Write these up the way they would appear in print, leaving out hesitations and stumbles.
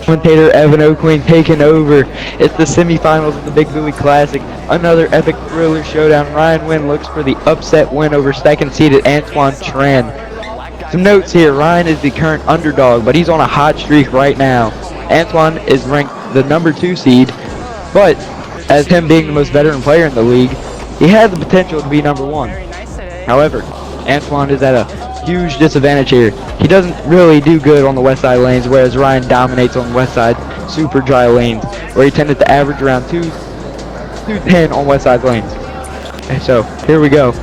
Commentator Evan O'Queen taking over. It's the semifinals of the Big Bowie Classic. Another epic thriller showdown. Ryan Wynn looks for the upset win over second-seeded Antoine Tran. Some notes here. Ryan is the current underdog, but he's on a hot streak right now. Antoine is ranked the number 2 seed, but as him being the most veteran player in the league, he has the potential to be number 1. However, Antoine is at a huge disadvantage here. He doesn't really do good on the west side lanes, whereas Ryan dominates on the west side super dry lanes, where he tended to average around 210 on west side lanes. And so, here we go.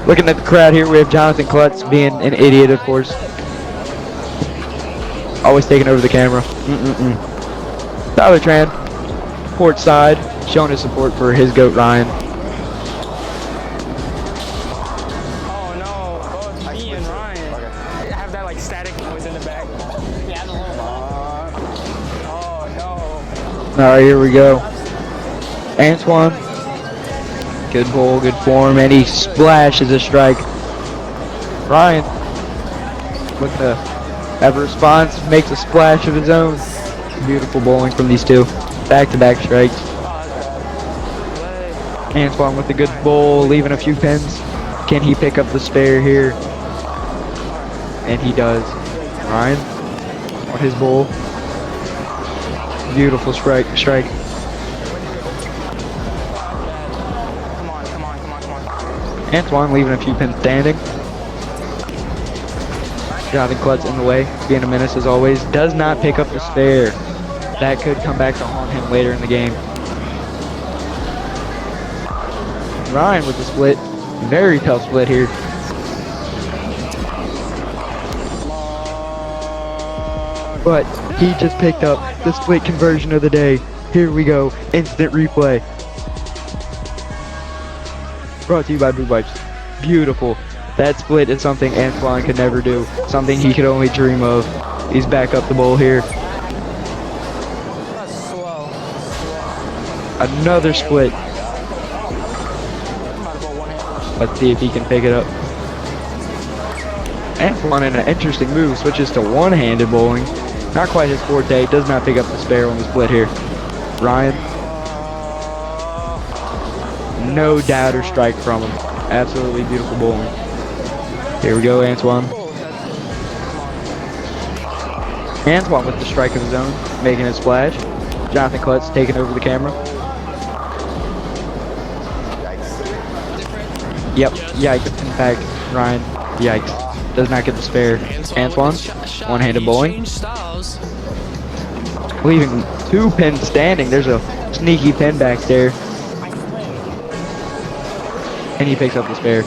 Looking at the crowd here, we have Jonathan Klutz being an idiot, of course. Always taking over the camera. Tyler Tran, port side, showing his support for his GOAT Ryan. Oh no, both me and Ryan. I have that like static noise in the back. Yeah, the little oh no. Alright, here we go. Antoine. Good ball, good form, and he splashes a strike. Ryan, looking to have a response, makes a splash of his own. Beautiful bowling from these two. Back-to-back strikes. Antoine with a good bowl, leaving a few pins. Can he pick up the spare here? And he does. Ryan on his bowl. Beautiful strike. Antoine leaving a few pins standing. Jonathan Klutz in the way, being a menace as always. Does not pick up the spare. That could come back to haunt him later in the game. Ryan with the split. Very tough split here. But he just picked up the split conversion of the day. Here we go. Instant replay. Brought to you by Boob Wipes. Beautiful. That split is something Antoine could never do. Something he could only dream of. He's back up the bowl here. Another split. Let's see if he can pick it up. Antoine in an interesting move switches to one-handed bowling. Not quite his forte. Does not pick up the spare on the split here. Ryan. No doubt or strike from him. Absolutely beautiful bowling. Here we go, Antoine. Antoine with the strike of his own, making a splash. Jonathan Klutz taking over the camera. Yep, yikes. In fact, Ryan, yikes. Does not get the spare. Antoine, one-handed bowling. Leaving 2 pins standing. There's a sneaky pin back there. And he picks up the spare.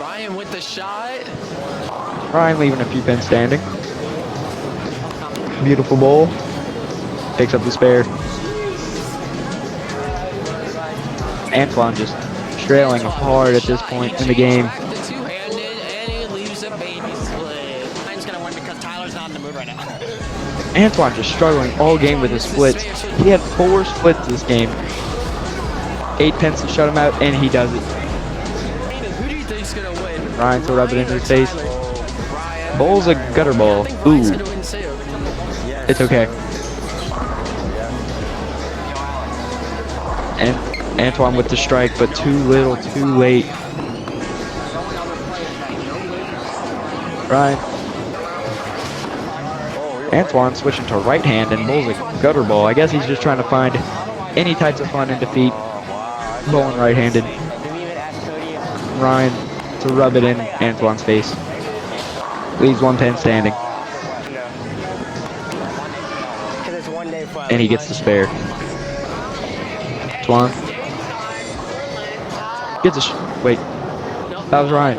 Ryan with the shot. Ryan leaving a few pins standing. Beautiful bowl. Picks up the spare. Antoine just trailing hard at this point in the game. Antoine just struggling all game with his splits. He had 4 splits this game. 8 pins to shut him out, and he does it. Who do you think's gonna win? Ryan to rub it in his face. Bowl's a gutter ball. Ooh. It's okay. And Antoine with the strike, but too little, too late. Ryan. Antoine switching to right hand and bowls a gutter ball. I guess he's just trying to find any types of fun in defeat. Bowling right-handed. Ryan to rub it in Antoine's face. Leaves 1 pin standing. And he gets the spare. Antoine. Gets a wait. That was Ryan.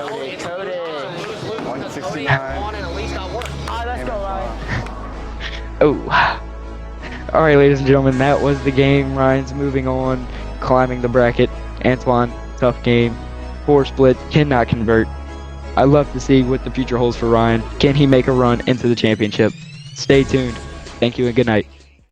169. Oh. Alright, ladies and gentlemen, that was the game. Ryan's moving on, climbing the bracket. Antoine, tough game. 4 split, cannot convert. I love to see what the future holds for Ryan. Can he make a run into the championship? Stay tuned. Thank you and good night.